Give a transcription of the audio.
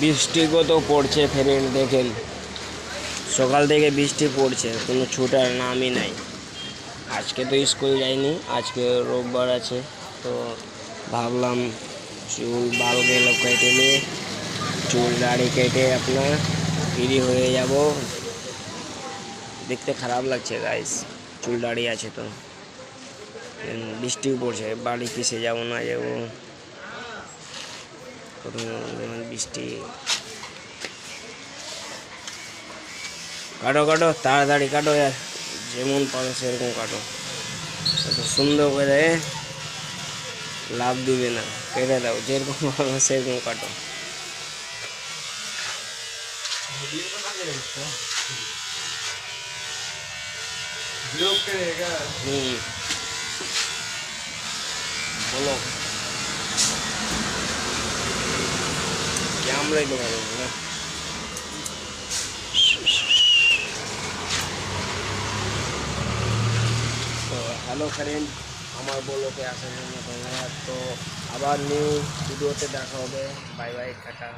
বৃষ্টি কত পড়ছে ফ্রেন্ড, দেখেন সকাল থেকে বৃষ্টি পড়ছে, কোনো ছুটার নামই নাই। আজকে তো স্কুল যাইনি, আজকে রোববার আছে, তো ভাবলাম চুল বালগুলো কেটে নিয়ে চুল দাড়ি কেটে আপনার ফ্রি হয়ে যাব। দেখতে খারাপ লাগছে গাইস, চুল দাড়ি আছে তো। বৃষ্টিও পড়ছে, বাড়ি কিসে যাবো না যাবো, বৃষ্টি। কাটো কাটো তাড়াতাড়ি কাটো, যেমন পারো সেরকম কাটো, এত সুন্দর করে লাভ দিবে না, কেটে দাও, যেরকম পারো সেরকম কাটো। बोलो कैमरे को ना। তো হ্যালো ফ্রেন্ড, আমার বলোকে আসার জন্য ধন্যবাদ। তো আবার নিউ ভিডিওতে দেখা হবে। Bye bye, tata.